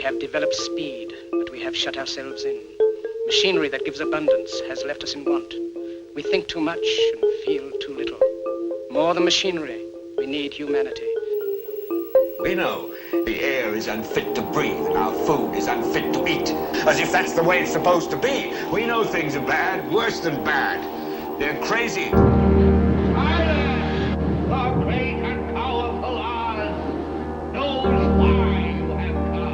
We have developed speed, but we have shut ourselves in. Machinery that gives abundance has left us in want. We think too much and feel too little. More than machinery, we need humanity. We know the air is unfit to breathe and our food is unfit to eat, as if that's the way it's supposed to be. We know things are bad, worse than bad. They're crazy. Silence! The great and powerful Oz knows why you have come.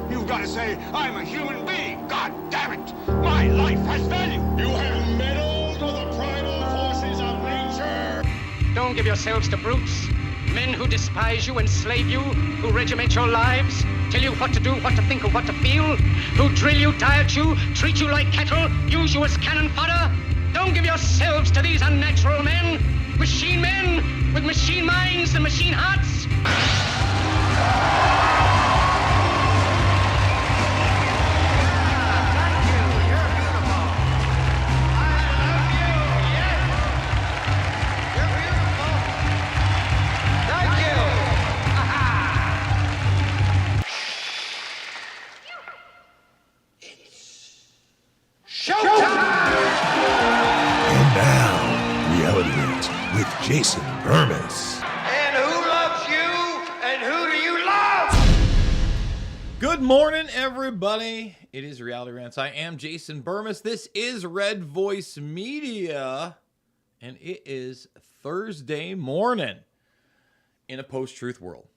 You've got to say, I'm a human being. God damn it. My life has value. You have meddled with the primal forces of nature. Don't give yourselves to brutes, men who despise you, enslave you, who regiment your lives, tell you what to do, what to think, or what to feel, who drill you, diet you, treat you like cattle, use you as cannon fodder. Don't give yourselves to these unnatural men with machine minds and machine hearts. With Jason Bermas. And who loves you? And who do you love? Good morning, everybody. It is Reality Rants. I am Jason Bermas. This is Red Voice Media, and it is Thursday morning in a post-truth world.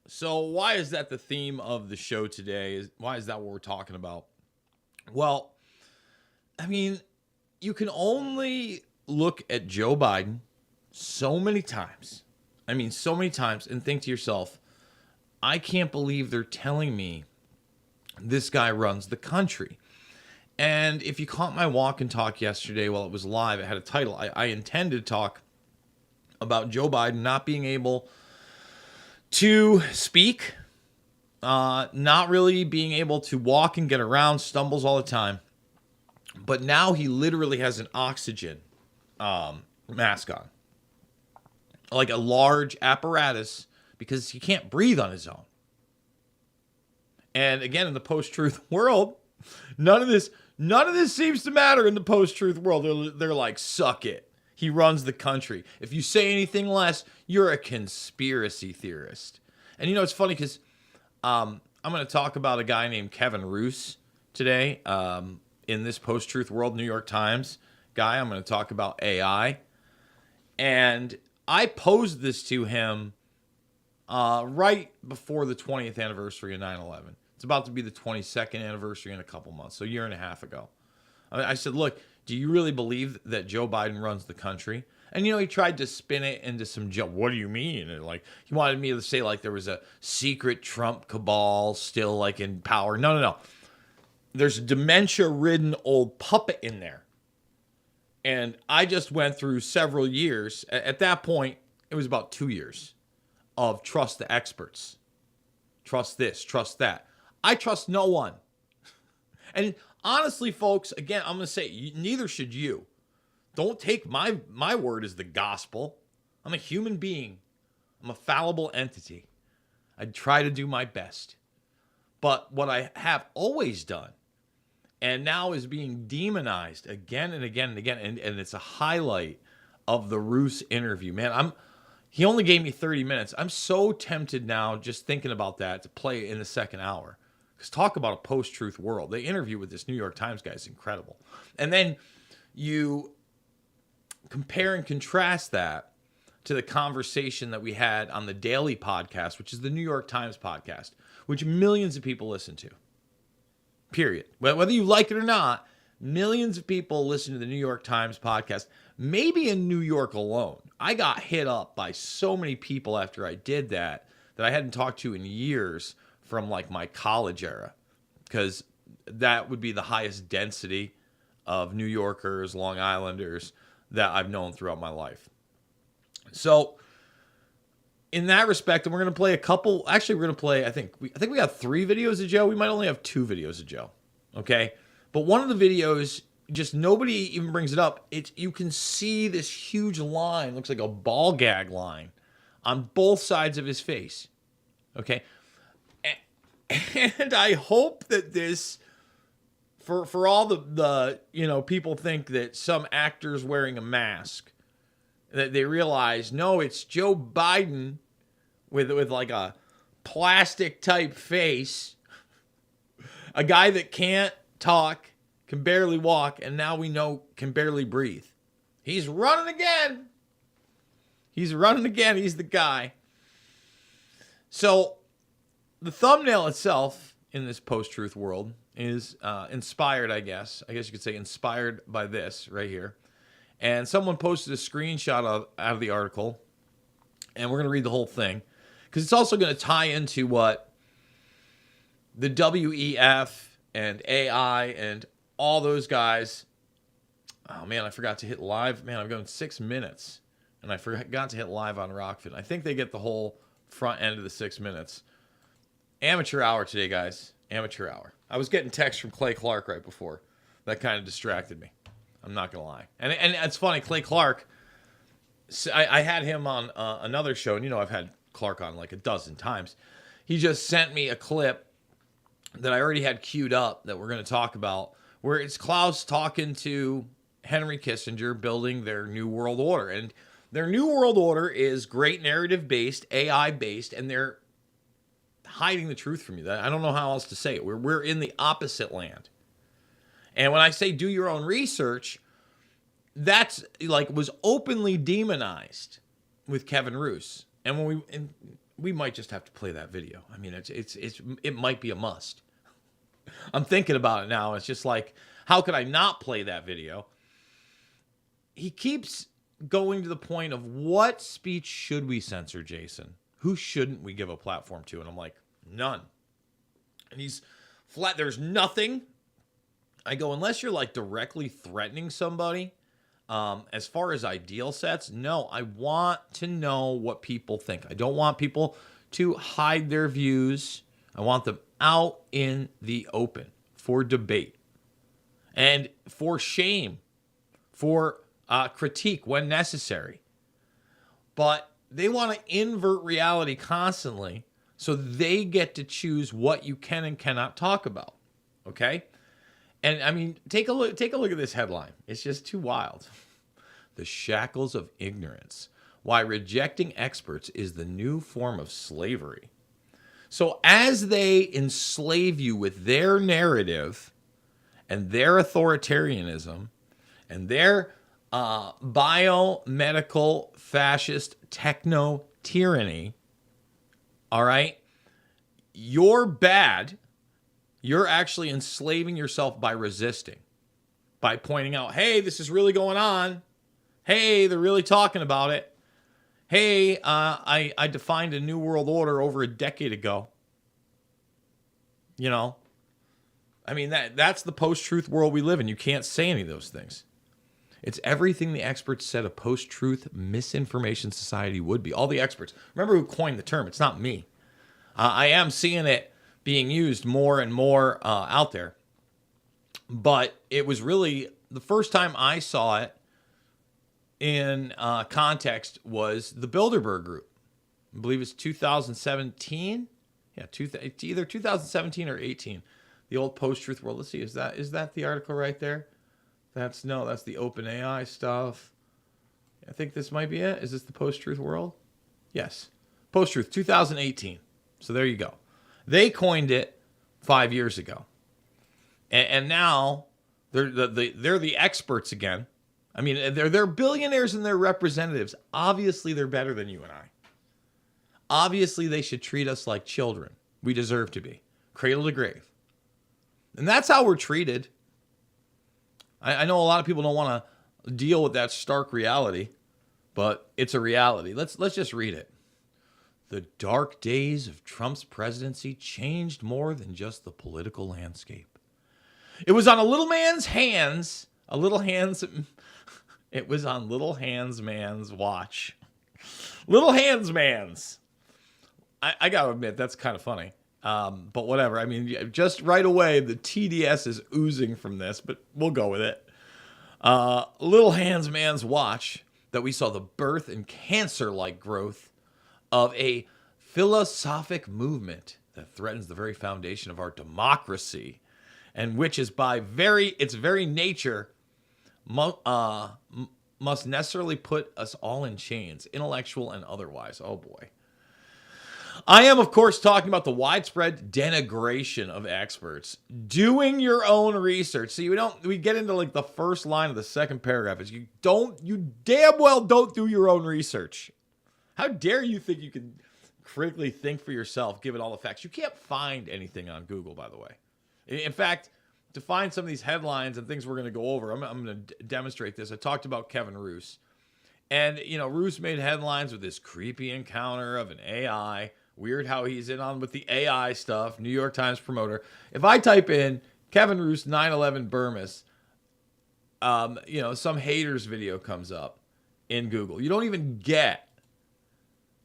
So why is that the theme of the show today? Why is that what we're talking about? Well, I mean, you can only look at Joe Biden so many times, and think to yourself, I can't believe they're telling me this guy runs the country. And if you caught my walk and talk yesterday while it was live, it had a title. I intended to talk about Joe Biden not being able to speak, not really being able to walk and get around, stumbles all the time. But now he literally has an oxygen mask on, like a large apparatus, because he can't breathe on his own. And again, in the post-truth world, none of this seems to matter in the post-truth world. They're like, suck it. He runs the country. If you say anything less, you're a conspiracy theorist. And you know, it's funny because I'm going to talk about a guy named Kevin Roose today in this post-truth world, New York Times guy. I'm going to talk about AI. And I posed this to him right before the 20th anniversary of 9/11. It's about to be the 22nd anniversary in a couple months, so a year and a half ago. I said, look, do you really believe that Joe Biden runs the country? And, you know, he tried to spin it into some joke. What do you mean? And like, he wanted me to say like there was a secret Trump cabal still like in power. No. There's a dementia-ridden old puppet in there. And I just went through several years. At that point, it was about 2 years of trust the experts. Trust this, trust that. I trust no one. And honestly, folks, again, I'm going to say, neither should you. Don't take my word as the gospel. I'm a human being. I'm a fallible entity. I try to do my best. But what I have always done, and now is being demonized again and again and again. And it's a highlight of the Roose interview. Man, he only gave me 30 minutes. I'm so tempted now just thinking about that to play in the second hour. Because talk about a post-truth world. The interview with this New York Times guy is incredible. And then you compare and contrast that to the conversation that we had on the Daily podcast, which is the New York Times podcast, which millions of people listen to. Period. Whether you like it or not, millions of people listen to the New York Times podcast, maybe in New York alone. I got hit up by so many people after I did that I hadn't talked to in years from like my college era, because that would be the highest density of New Yorkers, Long Islanders that I've known throughout my life. So in that respect, and we're going to play a couple. Actually, we're going to play, I think we got 3 videos of Joe. We might only have 2 videos of Joe. Okay. But one of the videos just nobody even brings it up. You can see this huge line, looks like a ball gag line, on both sides of his face. Okay, and I hope that this, for all the people think that some actor's wearing a mask, that they realize no, it's Joe Biden with like a plastic type face, a guy that can't talk, can barely walk, and now we know can barely breathe. He's running again. He's the guy. So the thumbnail itself in this post-truth world is inspired, I guess you could say inspired by this right here. And someone posted a screenshot out of the article, and we're going to read the whole thing because it's also going to tie into what the WEF and AI and all those guys. Oh man, I forgot to hit live. Man, I'm going 6 minutes, and I forgot to hit live on Rockfin. I think they get the whole front end of the 6 minutes. Amateur hour today, guys. Amateur hour. I was getting texts from Clay Clark right before. That kind of distracted me. I'm not gonna lie. And it's funny, Clay Clark. I had him on another show, and I've had Clark on like a dozen times. He just sent me a clip that I already had queued up that we're going to talk about, where it's Klaus talking to Henry Kissinger, building their New World Order. And their New World Order is great narrative-based, AI-based, and they're hiding the truth from you. I don't know how else to say it. We're in the opposite land. And when I say do your own research, that's like was openly demonized with Kevin Roose. And when we might just have to play that video. I mean, it might be a must. I'm thinking about it now. It's just like, how could I not play that video? He keeps going to the point of what speech should we censor, Jason? Who shouldn't we give a platform to? And I'm like, none. And he's flat. There's nothing. I go, unless you're like directly threatening somebody. As far as ideal sets, no, I want to know what people think. I don't want people to hide their views. I want them out in the open for debate and for shame, for critique when necessary. But they want to invert reality constantly so they get to choose what you can and cannot talk about. Okay? And I mean, take a look at this headline. It's just too wild. The shackles of ignorance. Why rejecting experts is the new form of slavery. So as they enslave you with their narrative and their authoritarianism and their biomedical fascist techno tyranny, all right, you're bad. You're actually enslaving yourself by resisting, by pointing out, hey, this is really going on. Hey, they're really talking about it. Hey, I defined a new world order over a decade ago. I mean, that's the post-truth world we live in. You can't say any of those things. It's everything the experts said a post-truth misinformation society would be. All the experts. Remember who coined the term. It's not me. I am seeing it being used more and more out there. But it was really, the first time I saw it in context was the Bilderberg Group. I believe it's 2017. Yeah, it's either 2017 or 18. The old post-truth world. Let's see, is that the article right there? That's the OpenAI stuff. I think this might be it. Is this the post-truth world? Yes. Post-truth, 2018. So there you go. They coined it 5 years ago. And now they're the experts again. I mean, they're billionaires and they're representatives. Obviously, they're better than you and I. Obviously, they should treat us like children. We deserve to be. Cradle to grave. And that's how we're treated. I know a lot of people don't want to deal with that stark reality, but it's a reality. Let's just read it. The dark days of Trump's presidency changed more than just the political landscape. It was on a little man's hands, it was on little hands man's watch. Little hands man's. I gotta admit, that's kind of funny. But whatever. I mean, just right away, the TDS is oozing from this, but we'll go with it. Little Hands Man's watch that we saw the birth and cancer-like growth of a philosophic movement that threatens the very foundation of our democracy, and which is by its very nature must necessarily put us all in chains, intellectual and otherwise. Oh boy. I am, of course, talking about the widespread denigration of experts. Doing your own research. See, we get into like the first line of the second paragraph is you damn well don't do your own research. How dare you think you can critically think for yourself, given all the facts? You can't find anything on Google, by the way. In fact, to find some of these headlines and things we're going to go over, I'm going to demonstrate this. I talked about Kevin Roose. And, Roose made headlines with this creepy encounter of an AI. Weird how he's in on with the AI stuff. New York Times promoter. If I type in Kevin Roose 9/11 Bermas, some haters video comes up in Google. You don't even get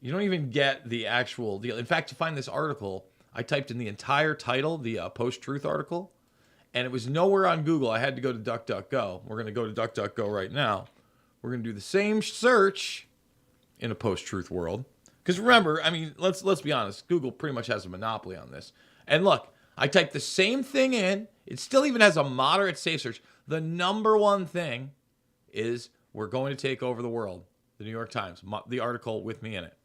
the actual deal. In fact, to find this article, I typed in the entire title, the post-truth article, and it was nowhere on Google. I had to go to DuckDuckGo. We're going to go to DuckDuckGo right now. We're going to do the same search in a post-truth world. Because remember, let's be honest, Google pretty much has a monopoly on this. And look, I typed the same thing in. It still even has a moderate safe search. The number one thing is we're going to take over the world. The New York Times, the article with me in it.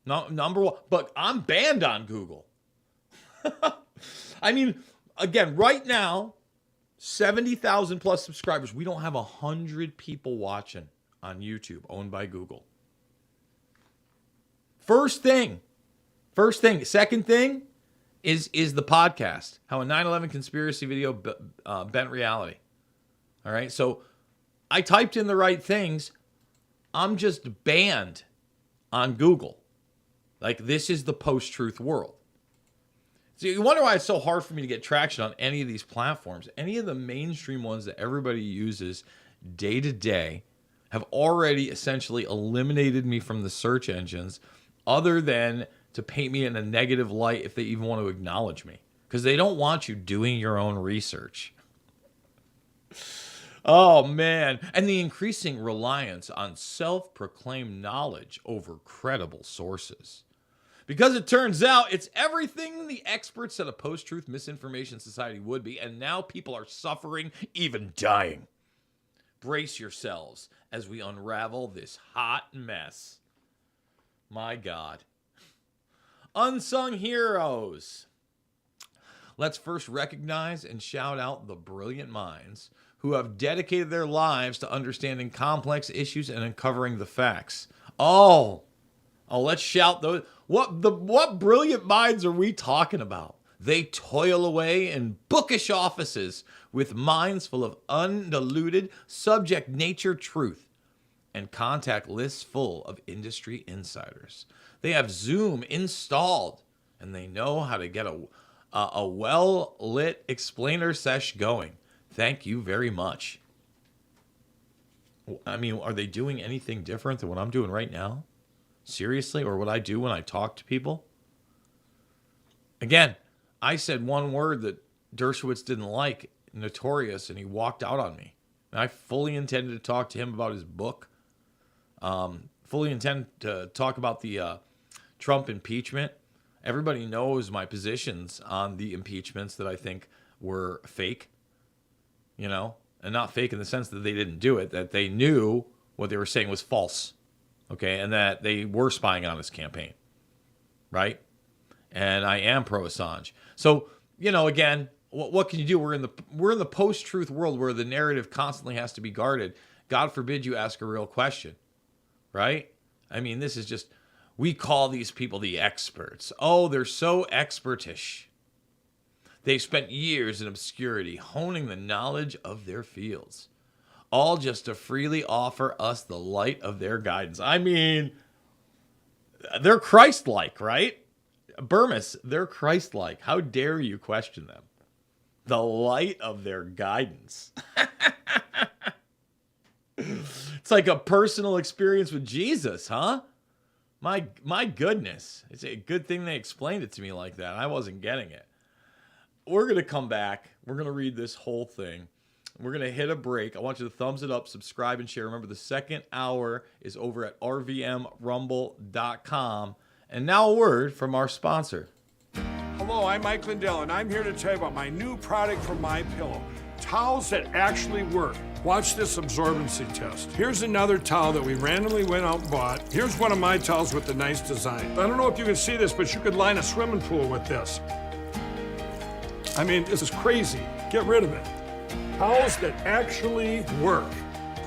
No, number one. But I'm banned on Google. Again, right now, 70,000 plus subscribers. We don't have 100 people watching on YouTube owned by Google. First thing. Second thing is the podcast. How a 9/11 conspiracy video bent reality. All right. So I typed in the right things. I'm just banned on Google. Like, this is the post-truth world. So you wonder why it's so hard for me to get traction on any of these platforms. Any of the mainstream ones that everybody uses day to day have already essentially eliminated me from the search engines, other than to paint me in a negative light if they even want to acknowledge me. Because they don't want you doing your own research. Oh, man. And the increasing reliance on self-proclaimed knowledge over credible sources. Because it turns out it's everything the experts said a post-truth misinformation society would be, and now people are suffering, even dying. Brace yourselves as we unravel this hot mess. My God. Unsung heroes. Let's first recognize and shout out the brilliant minds who have dedicated their lives to understanding complex issues and uncovering the facts. Oh, let's shout those. What brilliant minds are we talking about? They toil away in bookish offices with minds full of undiluted subject nature truth and contact lists full of industry insiders. They have Zoom installed and they know how to get a well-lit explainer sesh going. Thank you very much. Are they doing anything different than what I'm doing right now? Seriously? Or what I do when I talk to people? Again, I said one word that Dershowitz didn't like, notorious, and he walked out on me. And I fully intended to talk to him about his book. Fully intend to talk about the Trump impeachment. Everybody knows my positions on the impeachments that I think were fake. And not fake in the sense that they didn't do it, that they knew what they were saying was false. Okay, and that they were spying on his campaign, right? And I am pro Assange. So, again, what can you do? We're in the post-truth world where the narrative constantly has to be guarded. God forbid you ask a real question, right? This is just, we call these people the experts. Oh, they're so expertish. They've spent years in obscurity, honing the knowledge of their fields. All just to freely offer us the light of their guidance. They're Christ-like, right? Bermas, they're Christ-like. How dare you question them? The light of their guidance. It's like a personal experience with Jesus, huh? My goodness. It's a good thing they explained it to me like that. I wasn't getting it. We're going to come back. We're going to read this whole thing. We're going to hit a break. I want you to thumbs it up, subscribe, and share. Remember, the second hour is over at rvmrumble.com. And now a word from our sponsor. Hello, I'm Mike Lindell, and I'm here to tell you about my new product from My Pillow. Towels that actually work. Watch this absorbency test. Here's another towel that we randomly went out and bought. Here's one of my towels with the nice design. I don't know if you can see this, but you could line a swimming pool with this. I mean, this is crazy. Get rid of it. Towels that actually work.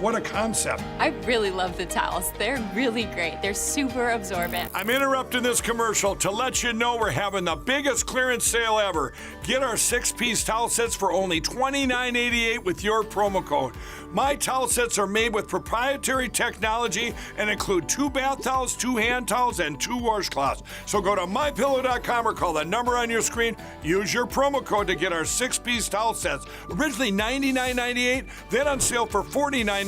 What a concept. I really love the towels. They're really great. They're super absorbent. I'm interrupting this commercial to let you know we're having the biggest clearance sale ever. Get our 6-piece towel sets for only $29.88 with your promo code. My towel sets are made with proprietary technology and include 2 bath towels, 2 hand towels, and 2 washcloths. So go to mypillow.com or call the number on your screen. Use your promo code to get our 6-piece towel sets. Originally $99.98, then on sale for $49.98.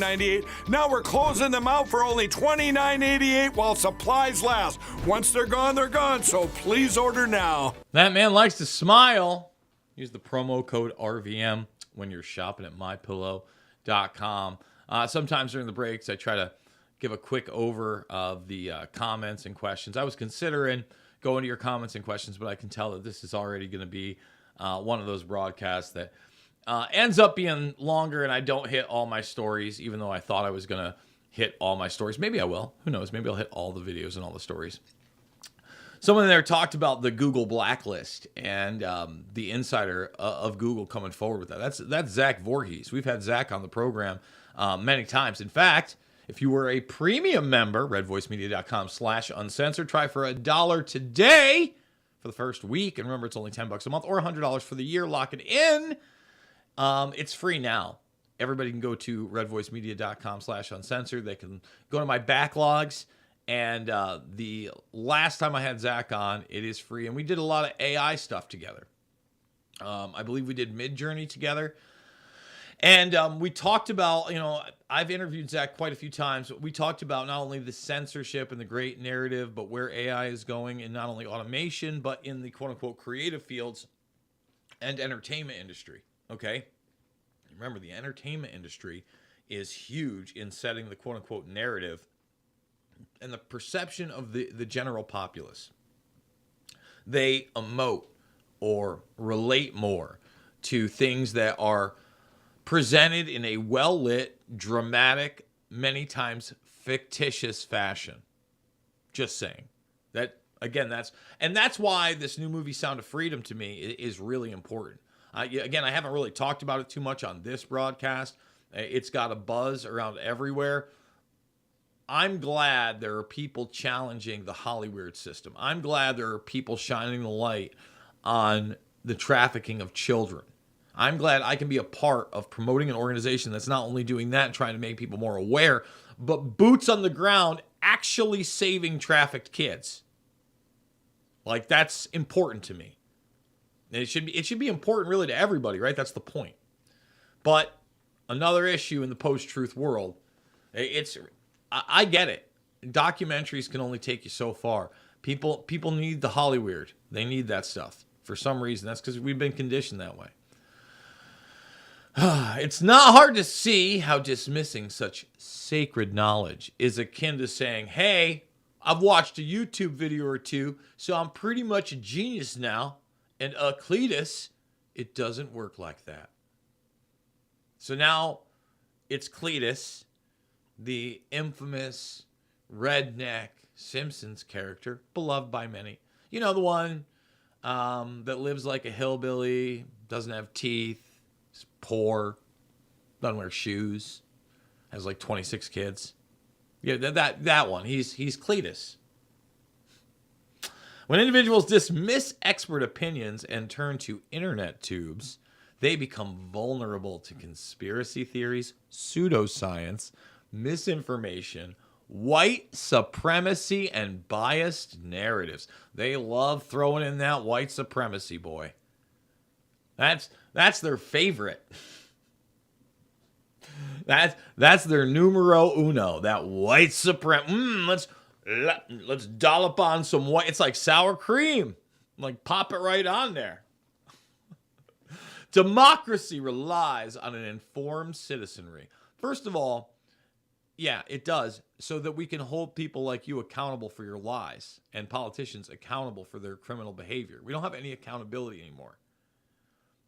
Now we're closing them out for only $29.88 while supplies last. Once they're gone, so please order now. That man likes to smile. Use the promo code RVM when you're shopping at mypillow.com. Sometimes during the breaks, I try to give a quick over of the comments and questions. I was considering going to your comments and questions, but I can tell that this is already going to be one of those broadcasts that ends up being longer, and I don't hit all my stories, even though I thought I was going to hit all my stories. Maybe I will. Who knows? Maybe I'll hit all the videos and all the stories. Someone there talked about the Google blacklist and the insider of Google coming forward with that. That's Zach Voorhees. We've had Zach on the program many times. In fact, if you were a premium member, redvoicemedia.com/uncensored, try for $1 today for the first week. And remember, it's only $10 a month or $100 for the year. Lock it in. It's free now. Everybody can go to redvoicemedia.com/uncensored. They can go to my backlogs. And the last time I had Zach on, it is free. And we did a lot of AI stuff together. I believe we did Midjourney together. And we talked about, I've interviewed Zach quite a few times. We talked about not only the censorship and the great narrative, but where AI is going in not only automation, but in the quote-unquote creative fields and entertainment industry. Okay? Remember, the entertainment industry is huge in setting the quote-unquote narrative and the perception of the general populace. They emote or relate more to things that are presented in a well-lit, dramatic, many times fictitious fashion. Just saying. That, again, that's why this new movie Sound of Freedom to me is really important. Again, I haven't really talked about it too much on this broadcast. It's got a buzz around everywhere. I'm glad there are people challenging the Hollywood system. I'm glad there are people shining the light on the trafficking of children. I'm glad I can be a part of promoting an organization that's not only doing that and trying to make people more aware, but boots on the ground actually saving trafficked kids. Like, that's important to me. And it should be important really to everybody, right? That's the point. But another issue in the post-truth world, I get it. Documentaries can only take you so far. People need the Hollywood. They need that stuff. For some reason, that's because we've been conditioned that way. It's not hard to see how dismissing such sacred knowledge is akin to saying, hey, I've watched a YouTube video or two, so I'm pretty much a genius now. And Cletus, it doesn't work like that. So now it's Cletus, the infamous redneck Simpsons character, beloved by many. You know, the one that lives like a hillbilly, doesn't have teeth, is poor, doesn't wear shoes, has like 26 kids. Yeah, that one. He's Cletus. When individuals dismiss expert opinions and turn to internet tubes, they become vulnerable to conspiracy theories, pseudoscience, misinformation, white supremacy, and biased narratives. They love throwing in that white supremacy, boy. That's their favorite. That's their numero uno. That white supremacy. Let's dollop on some white. It's like sour cream. Like, pop it right on there. Democracy relies on an informed citizenry. First of all, yeah, it does, so that we can hold people like you accountable for your lies and politicians accountable for their criminal behavior. We don't have any accountability anymore.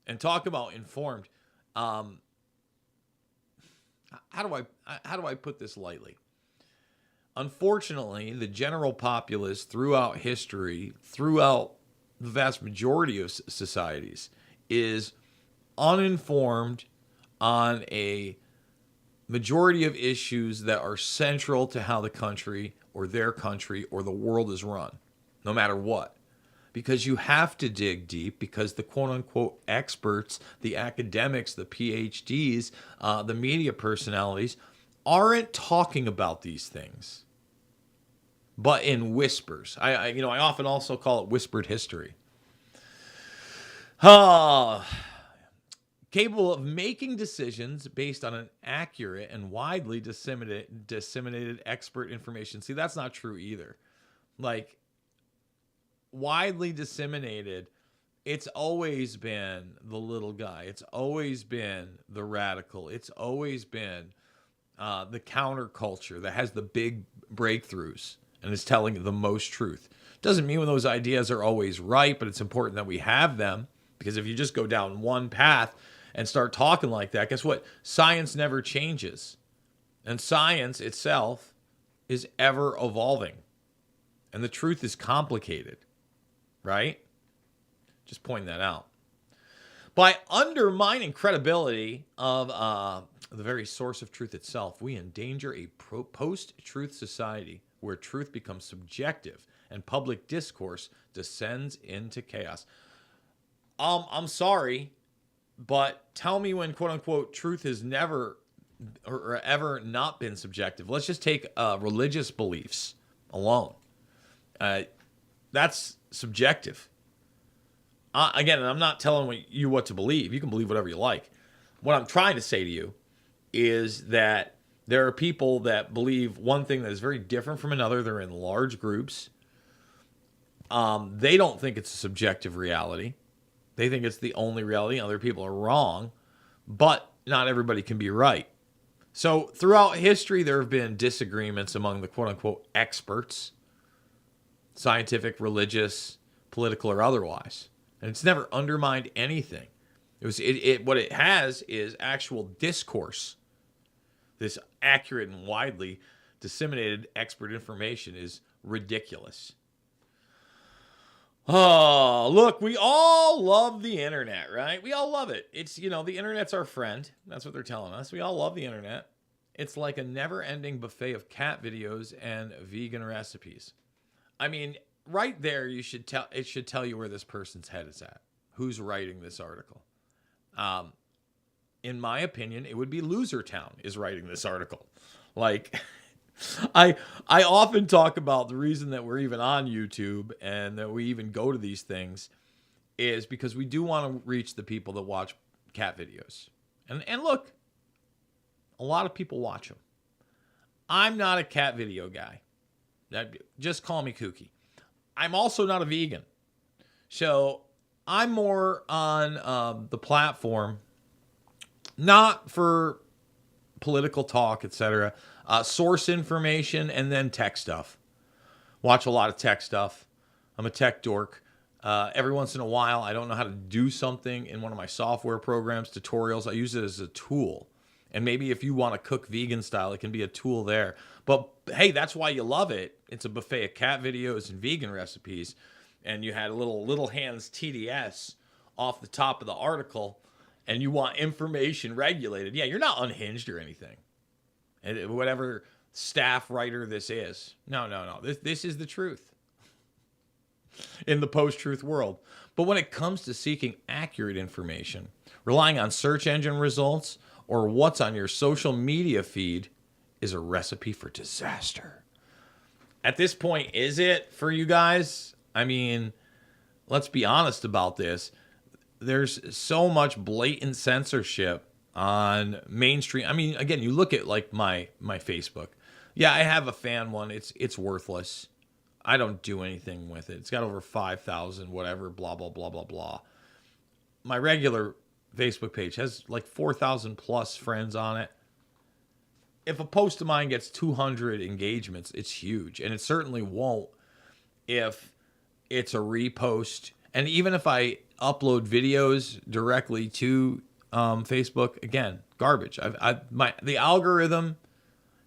And talk about informed. How do I put this lightly? Unfortunately, the general populace throughout history, throughout the vast majority of societies, is uninformed on a majority of issues that are central to how the country or their country or the world is run, no matter what. Because you have to dig deep, because the quote-unquote experts, the academics, the PhDs, the media personalities aren't talking about these things, but in whispers. I often also call it whispered history. Capable of making decisions based on an accurate and widely disseminated expert information. See, that's not true either. Like, widely disseminated, it's always been the little guy. It's always been the radical. It's always been the counterculture that has the big breakthroughs and is telling the most truth. Doesn't mean those ideas are always right, but it's important that we have them, because if you just go down one path and start talking like that, guess what? Science never changes. And science itself is ever evolving. And the truth is complicated, right? Just pointing that out. By undermining credibility of the very source of truth itself, we endanger a post-truth society where truth becomes subjective and public discourse descends into chaos. I'm sorry, but tell me when quote-unquote truth has never or ever not been subjective. Let's just take religious beliefs alone. That's subjective. Again, I'm not telling you what to believe. You can believe whatever you like. What I'm trying to say to you is that there are people that believe one thing that is very different from another. They're in large groups. They don't think it's a subjective reality. They think it's the only reality. Other people are wrong, but not everybody can be right. So throughout history, there have been disagreements among the quote-unquote experts, scientific, religious, political, or otherwise. And it's never undermined anything. What it has is actual discourse. This accurate and widely disseminated expert information is ridiculous. Oh, look, we all love the internet, right? We all love it. It's, the internet's our friend. That's what they're telling us. We all love the internet. It's like a never-ending buffet of cat videos and vegan recipes. I mean, right there, it should tell you where this person's head is at. Who's writing this article? In my opinion, it would be Loser Town is writing this article. Like, I often talk about the reason that we're even on YouTube and that we even go to these things is because we do want to reach the people that watch cat videos. And look, a lot of people watch them. I'm not a cat video guy. Just call me kooky. I'm also not a vegan. So I'm more on the platform, not for political talk, etc., source information, and then tech stuff. Watch a lot of tech stuff. I'm a tech dork. Every once in a while, I don't know how to do something in one of my software programs, tutorials. I use it as a tool. And maybe if you want to cook vegan style, it can be a tool there. But hey, that's why you love it. It's a buffet of cat videos and vegan recipes. And you had a little hands TDS off the top of the article, and you want information regulated. Yeah, you're not unhinged or anything. And whatever staff writer this is. No. This is the truth in the post-truth world. But when it comes to seeking accurate information, relying on search engine results or what's on your social media feed is a recipe for disaster. At this point, is it for you guys? I mean, let's be honest about this. There's so much blatant censorship on mainstream. I mean, again, you look at like my Facebook. Yeah, I have a fan one. It's worthless. I don't do anything with it. It's got over 5,000 whatever, blah, blah, blah, blah, blah. My regular Facebook page has like 4,000 plus friends on it. If a post of mine gets 200 engagements, it's huge. And it certainly won't if it's a repost. And even if I upload videos directly to Facebook, again, garbage. The algorithm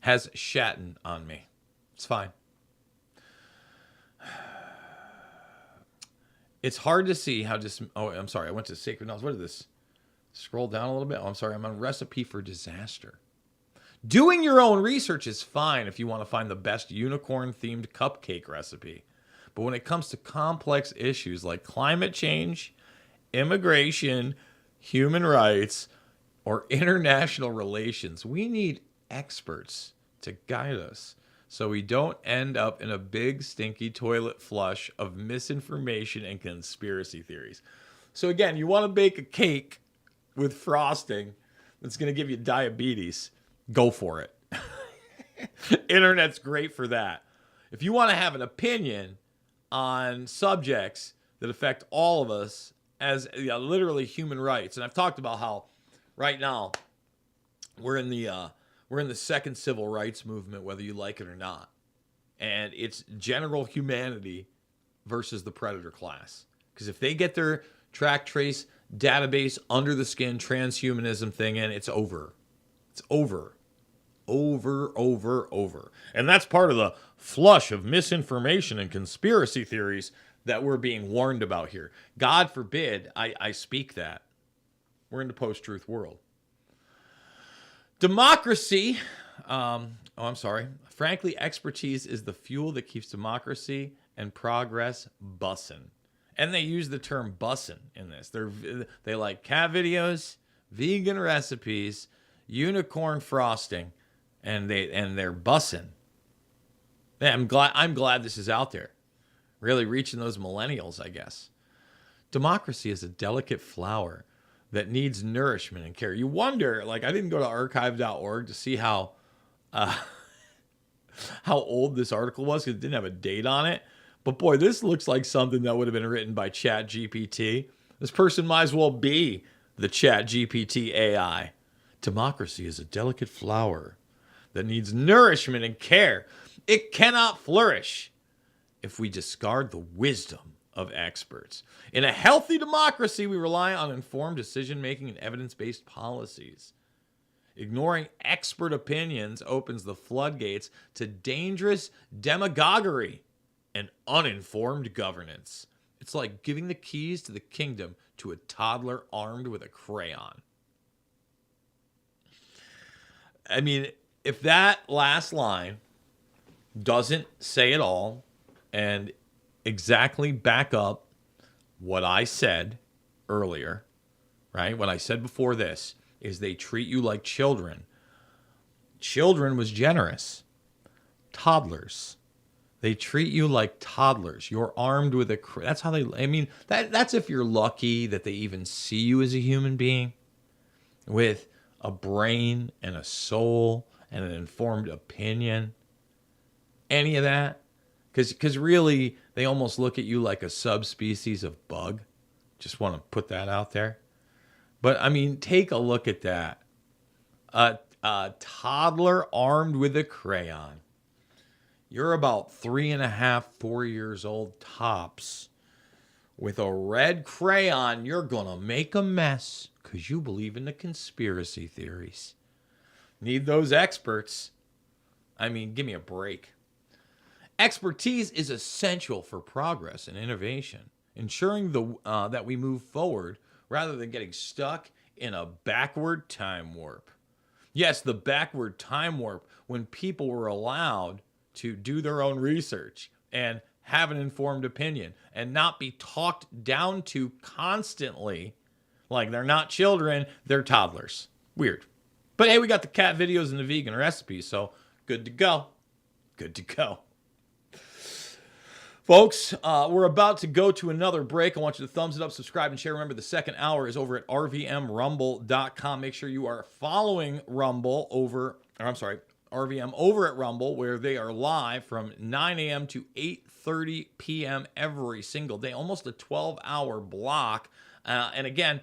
has shattered on me. It's fine. It's hard to see how oh, I'm sorry. I went to Sacred Knowledge. What is this? Scroll down a little bit. Oh, I'm sorry. I'm on Recipe for Disaster. Doing your own research is fine if you want to find the best unicorn-themed cupcake recipe. But when it comes to complex issues like climate change, immigration, human rights, or international relations, we need experts to guide us so we don't end up in a big stinky toilet flush of misinformation and conspiracy theories. So again, you want to bake a cake with frosting that's going to give you diabetes, go for it. Internet's great for that. If you want to have an opinion on subjects that affect all of us as literally human rights, and I've talked about how right now we're in the second civil rights movement, whether you like it or not, and it's general humanity versus the predator class. Because if they get their track trace database under the skin transhumanism thing in, it's over. It's over. Over. And that's part of the flush of misinformation and conspiracy theories that we're being warned about here. God forbid I speak that. We're in the post-truth world. Democracy, frankly, expertise is the fuel that keeps democracy and progress bussin'. And they use the term bussin' in this. They like cat videos, vegan recipes, unicorn frosting, and they're bussin'. Yeah, I'm glad this is out there. Really reaching those millennials, I guess. Democracy is a delicate flower that needs nourishment and care. You wonder, like, I didn't go to archive.org to see how old this article was because it didn't have a date on it. But boy, this looks like something that would have been written by ChatGPT. This person might as well be the ChatGPT AI. Democracy is a delicate flower that needs nourishment and care. It cannot flourish if we discard the wisdom of experts. In a healthy democracy, we rely on informed decision-making and evidence-based policies. Ignoring expert opinions opens the floodgates to dangerous demagoguery and uninformed governance. It's like giving the keys to the kingdom to a toddler armed with a crayon. I mean, if that last line doesn't say it all and exactly back up what I said earlier, right? What I said before this is they treat you like children. Children was generous. Toddlers. They treat you like toddlers. You're armed with that's how they, I mean, that's if you're lucky that they even see you as a human being with a brain and a soul and an informed opinion. Any of that. Because really, they almost look at you like a subspecies of bug. Just want to put that out there. But, I mean, take a look at that. A toddler armed with a crayon. You're about 3.5, 4 years old tops. With a red crayon, you're going to make a mess because you believe in the conspiracy theories. Need those experts. I mean, give me a break. Expertise is essential for progress and innovation, ensuring that we move forward rather than getting stuck in a backward time warp. Yes, the backward time warp when people were allowed to do their own research and have an informed opinion and not be talked down to constantly like they're not children, they're toddlers. Weird. But hey, we got the cat videos and the vegan recipes, so good to go. Good to go. Folks, we're about to go to another break. I want you to thumbs it up, subscribe, and share. Remember, the second hour is over at rvmrumble.com. Make sure you are following RVM over at Rumble, where they are live from 9 a.m. to 8:30 p.m. every single day, almost a 12-hour block. And again,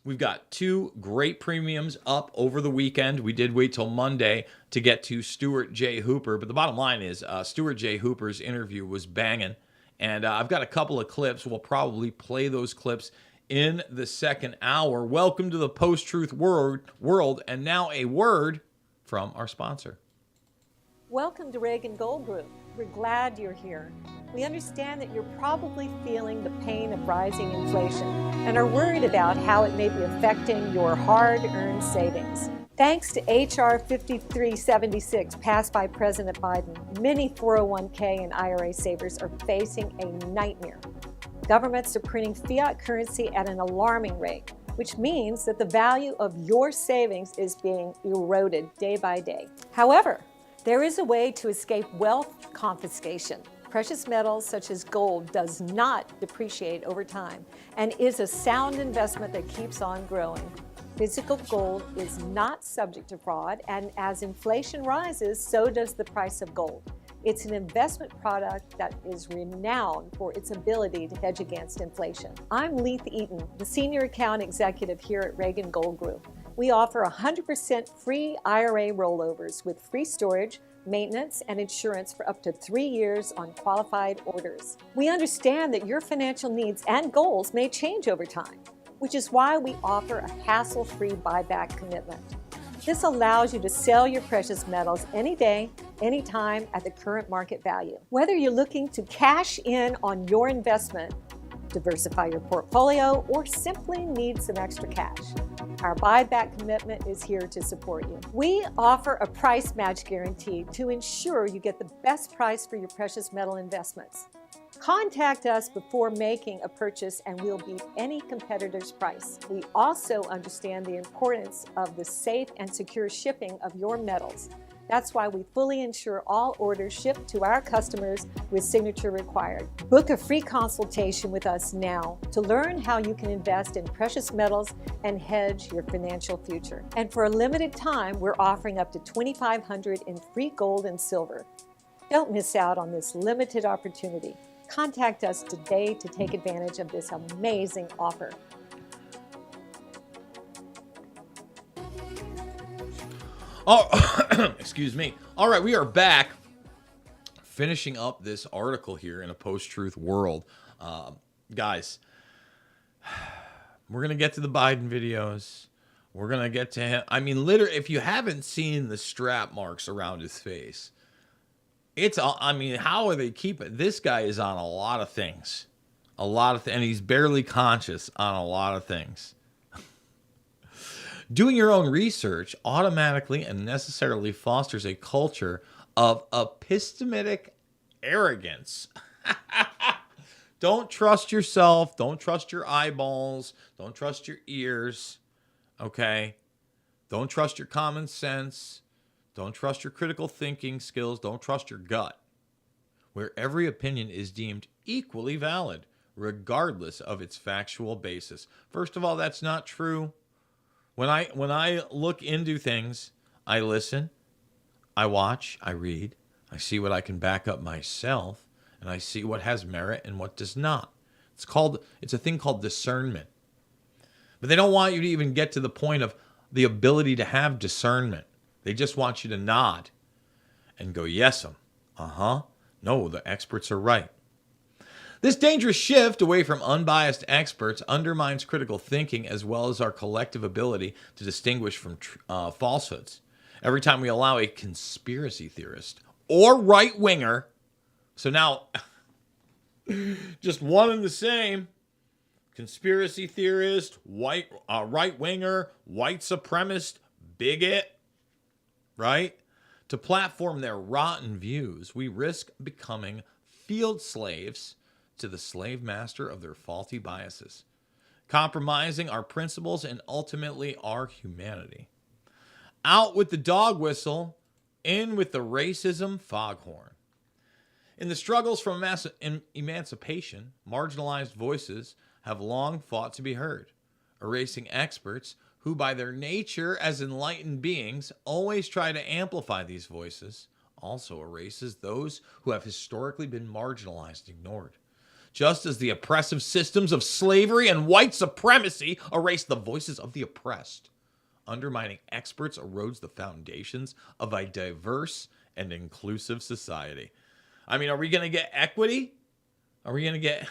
We've got 2 great premiums up over the weekend. We did wait till Monday to get to Stuart J. Hooper, but the bottom line is Stuart J. Hooper's interview was banging, and I've got a couple of clips. We'll probably play those clips in the second hour. Welcome to the post-truth world, and now a word from our sponsor. Welcome to Reagan Gold Group. We're glad you're here. We understand that you're probably feeling the pain of rising inflation and are worried about how it may be affecting your hard-earned savings. Thanks to H.R. 5376 passed by President Biden, many 401k and IRA savers are facing a nightmare. Governments are printing fiat currency at an alarming rate, which means that the value of your savings is being eroded day by day. However, there is a way to escape wealth confiscation. Precious metals such as gold does not depreciate over time and is a sound investment that keeps on growing. Physical gold is not subject to fraud, and as inflation rises, so does the price of gold. It's an investment product that is renowned for its ability to hedge against inflation. I'm Leith Eaton, the Senior Account Executive here at Reagan Gold Group. We offer 100% free IRA rollovers with free storage, maintenance, and insurance for up to 3 years on qualified orders. We understand that your financial needs and goals may change over time, which is why we offer a hassle-free buyback commitment. This allows you to sell your precious metals any day, anytime at the current market value. Whether you're looking to cash in on your investment, diversify your portfolio, or simply need some extra cash, our buyback commitment is here to support you. We offer a price match guarantee to ensure you get the best price for your precious metal investments. Contact us before making a purchase and we'll beat any competitor's price. We also understand the importance of the safe and secure shipping of your metals. That's why we fully insure all orders shipped to our customers with signature required. Book a free consultation with us now to learn how you can invest in precious metals and hedge your financial future. And for a limited time, we're offering up to $2,500 in free gold and silver. Don't miss out on this limited opportunity. Contact us today to take advantage of this amazing offer. Oh, excuse me. All right, we are back finishing up this article here in a post-truth world. Guys, we're going to get to the Biden videos. We're going to get to him. I mean, literally, if you haven't seen the strap marks around his face, I mean, how are they keeping? This guy is on a lot of things. And he's barely conscious on a lot of things. Doing your own research automatically and necessarily fosters a culture of epistemic arrogance. Don't trust yourself. Don't trust your eyeballs. Don't trust your ears. Okay? Don't trust your common sense. Don't trust your critical thinking skills. Don't trust your gut, where every opinion is deemed equally valid, regardless of its factual basis. First of all, that's not true. When I look into things, I listen, I watch, I read, I see what I can back up myself, and I see what has merit and what does not. It's a thing called discernment. But they don't want you to even get to the point of the ability to have discernment. They just want you to nod and go, yes-em. No, the experts are right. This dangerous shift away from unbiased experts undermines critical thinking as well as our collective ability to distinguish from falsehoods. Every time we allow a conspiracy theorist or right-winger, so now just one and the same, conspiracy theorist, right-winger, white supremacist, bigot, right? To platform their rotten views, we risk becoming field slaves to the slave master of their faulty biases, compromising our principles and ultimately our humanity. Out with the dog whistle, in with the racism foghorn. In the struggles from emancipation, marginalized voices have long fought to be heard, erasing experts who by their nature as enlightened beings always try to amplify these voices, also erases those who have historically been marginalized and ignored. Just as the oppressive systems of slavery and white supremacy erase the voices of the oppressed, undermining experts erodes the foundations of a diverse and inclusive society. I mean, are we going to get equity? Are we going to get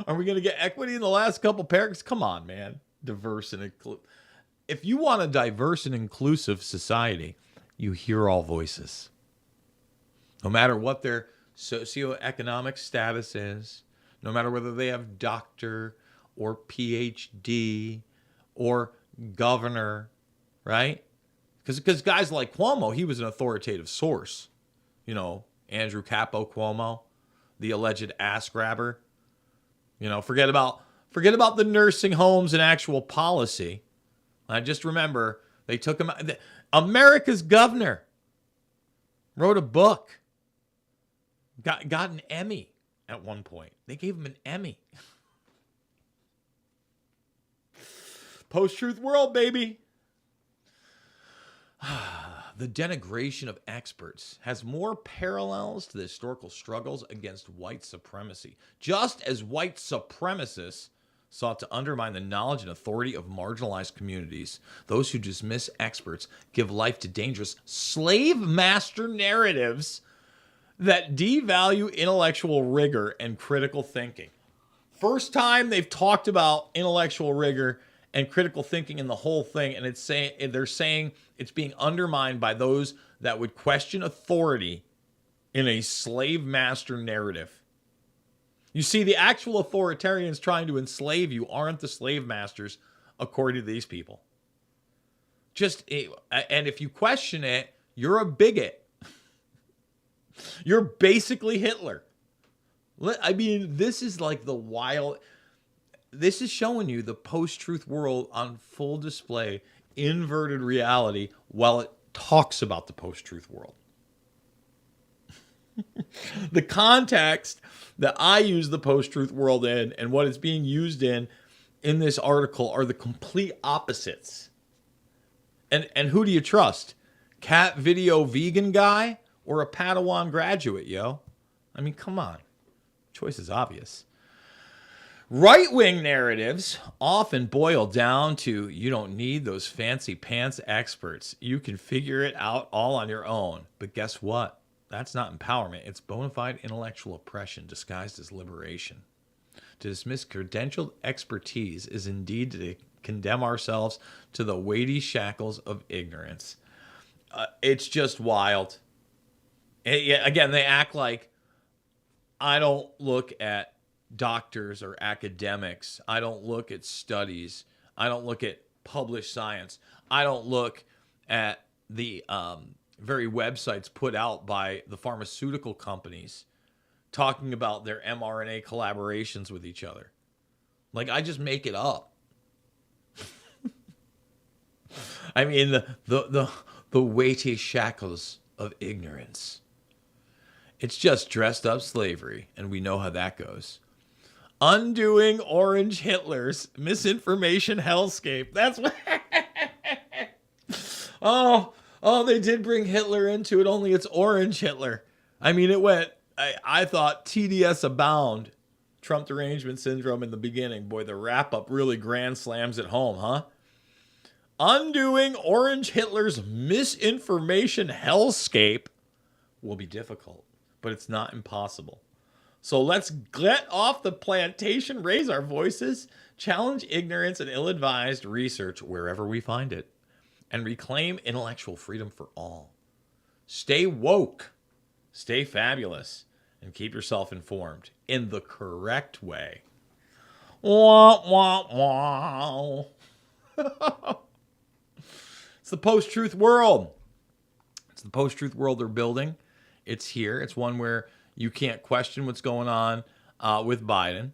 Are we going to get equity in the last couple paragraphs? Come on, man. Diverse and inclusive. If you want a diverse and inclusive society, you hear all voices. No matter what their socioeconomic status is, no matter whether they have doctor or PhD or governor, right? Because guys like Cuomo, he was an authoritative source. You know, Andrew Capo Cuomo, the alleged ass grabber. You know, forget about the nursing homes and actual policy. I just remember they took him. America's governor wrote a book. Got an Emmy at one point. They gave him an Emmy. Post-truth world, baby. The denigration of experts has more parallels to the historical struggles against white supremacy. Just as white supremacists sought to undermine the knowledge and authority of marginalized communities, those who dismiss experts give life to dangerous slave master narratives that devalue intellectual rigor and critical thinking. First time they've talked about intellectual rigor and critical thinking in the whole thing, and they're saying it's being undermined by those that would question authority in a slave master narrative. You see, the actual authoritarians trying to enslave you aren't the slave masters, according to these people. And if you question it, you're a bigot. You're basically Hitler. I mean, this is like the wild... This is showing you the post-truth world on full display, inverted reality, while it talks about the post-truth world. The context that I use the post-truth world in and what it's being used in this article are the complete opposites. And who do you trust? Cat video vegan guy or a Padawan graduate, yo? I mean, come on. Choice is obvious. Right-wing narratives often boil down to, you don't need those fancy pants experts. You can figure it out all on your own. But guess what? That's not empowerment. It's bona fide intellectual oppression disguised as liberation. To dismiss credentialed expertise is indeed to condemn ourselves to the weighty shackles of ignorance. It's just wild. Again, they act like I don't look at doctors or academics. I don't look at studies. I don't look at published science. I don't look at the very websites put out by the pharmaceutical companies talking about their mRNA collaborations with each other. Like, I just make it up. I mean, the weighty shackles of ignorance. It's just dressed up slavery, and we know how that goes. Undoing orange Hitlers, misinformation hellscape. That's what. Oh, they did bring Hitler into it, only it's orange Hitler. I mean, it went, I thought TDS abound, Trump derangement syndrome in the beginning. Boy, the wrap up really grand slams at home, huh? Undoing orange Hitler's misinformation hellscape will be difficult, but it's not impossible. So let's get off the plantation, raise our voices, challenge ignorance and ill-advised research wherever we find it, and reclaim intellectual freedom for all. Stay woke, stay fabulous, and keep yourself informed in the correct way. Wah, wah, wah. It's the post-truth world. It's the post-truth world they're building. It's here. It's one where you can't question what's going on with Biden.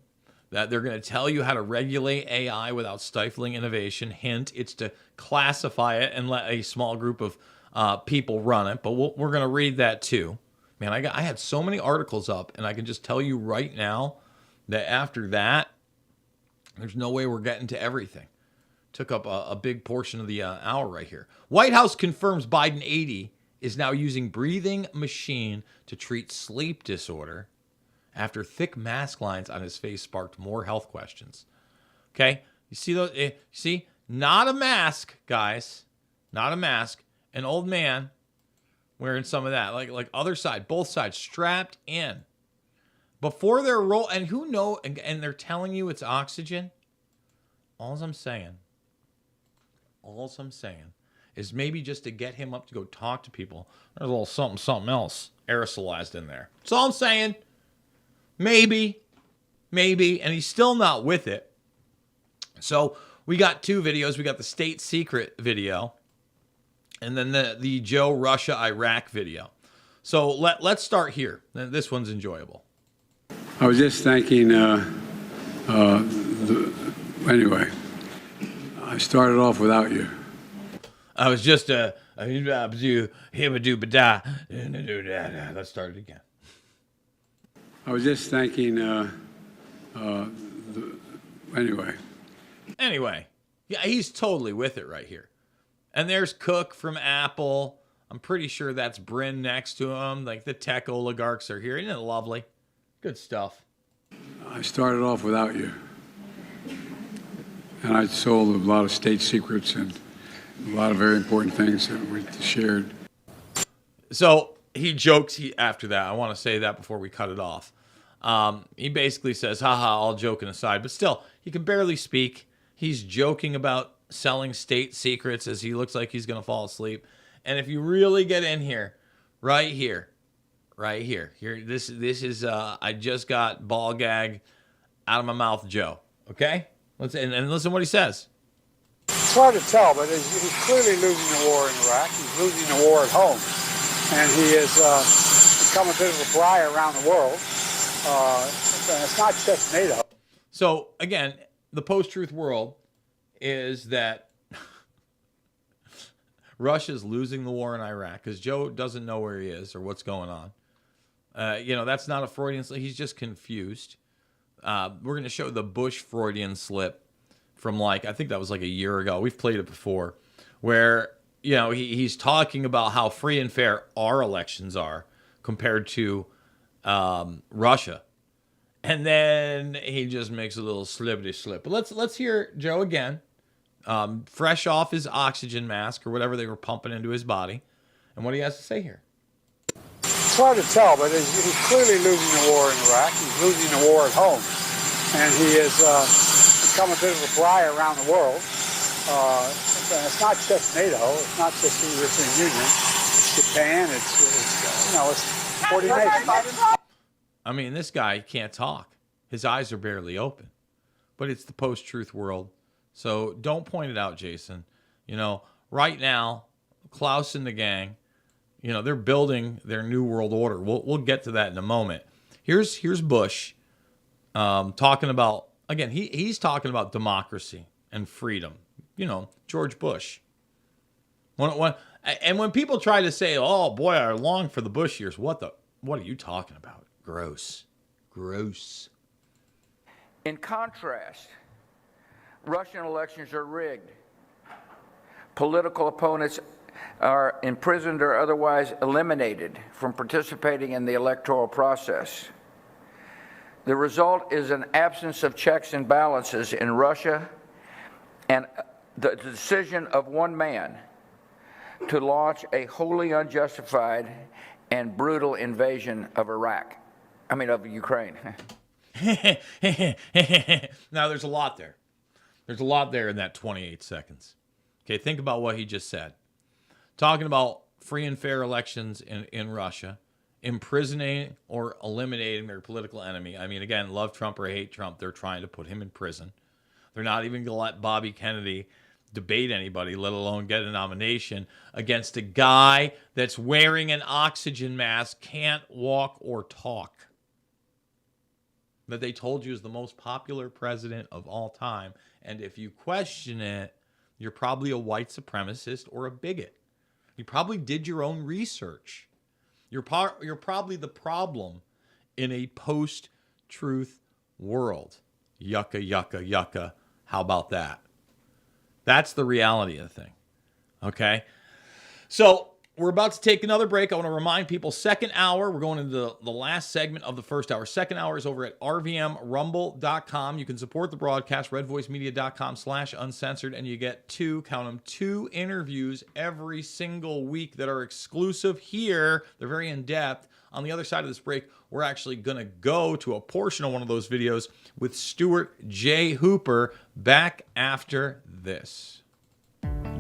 That they're going to tell you how to regulate AI without stifling innovation. Hint, it's to classify it and let a small group of people run it. But we're going to read that too. Man, I had so many articles up, and I can just tell you right now that after that, there's no way we're getting to everything. Took up a big portion of the hour right here. White House confirms Biden 80 is now using breathing machine to treat sleep disorder. after thick mask lines on his face sparked more health questions. Okay? You see those? See? Not a mask, guys. Not a mask. An old man wearing some of that. Like other side, both sides, strapped in. Before they're and who know, and they're telling you it's oxygen. All I'm saying is maybe just to get him up to go talk to people, there's a little something else aerosolized in there. That's all I'm saying. Maybe, and he's still not with it. So we got two videos. We got the state secret video, and then the Joe Russia Iraq video. So let's start here. This one's enjoyable. I was just thanking, anyway, I started off without you. I was just let's start it again. I was just thanking, Anyway, yeah, he's totally with it right here. And there's Cook from Apple. I'm pretty sure that's Brin next to him. Like the tech oligarchs are here. Isn't it lovely? Good stuff. I started off without you. And I sold a lot of state secrets and a lot of very important things that we shared. So he jokes after that. I want to say that before we cut it off. He basically says, haha, all joking aside. But still, he can barely speak. He's joking about selling state secrets as he looks like he's going to fall asleep. And if you really get in here, right here, this is, I just got ball gag out of my mouth, Joe. Okay? And listen to what he says. It's hard to tell, but he's clearly losing the war in Iraq. He's losing the war at home. And he has become a bit of a pariah around the world. And it's not just NATO. So, again, the post-truth world is that Russia's losing the war in Iraq because Joe doesn't know where he is or what's going on. That's not a Freudian slip. He's just confused. We're going to show the Bush Freudian slip from I think that was a year ago. We've played it before where, he's talking about how free and fair our elections are compared to Russia. And then he just makes a little slippity slip. But let's hear Joe again, fresh off his oxygen mask or whatever they were pumping into his body, and what he has to say here. It's hard to tell, but he's clearly losing the war in Iraq. He's losing the war at home. And he has become a bit of a pariah around the world. And it's not just NATO. It's not just the European Union. It's Japan. It's 40 nations. I mean, this guy can't talk. His eyes are barely open. But it's the post-truth world. So don't point it out, Jason. Right now, Klaus and the gang, they're building their new world order. We'll get to that in a moment. Here's Bush talking about, again, he's talking about democracy and freedom. George Bush. When people try to say, oh, boy, I long for the Bush years, what are you talking about? Gross. In contrast, Russian elections are rigged. Political opponents are imprisoned or otherwise eliminated from participating in the electoral process. The result is an absence of checks and balances in Russia and the decision of one man to launch a wholly unjustified and brutal invasion of of Ukraine. Now, there's a lot there. There's a lot there in that 28 seconds. Okay, think about what he just said. Talking about free and fair elections in Russia, imprisoning or eliminating their political enemy. I mean, again, love Trump or hate Trump, they're trying to put him in prison. They're not even going to let Bobby Kennedy debate anybody, let alone get a nomination against a guy that's wearing an oxygen mask, can't walk or talk. That they told you is the most popular president of all time. And if you question it, you're probably a white supremacist or a bigot. You probably did your own research. You're probably the problem in a post-truth world. Yucca, yucca, yucca. How about that? That's the reality of the thing. Okay? So We're about to take another break. I want to remind people, second hour, we're going into the last segment of the first hour. Second hour is over at rvmrumble.com. You can support the broadcast, redvoicemedia.com/uncensored, and you get two interviews every single week that are exclusive here. They're very in-depth. On the other side of this break, we're actually going to go to a portion of one of those videos with Stuart J. Hooper back after this.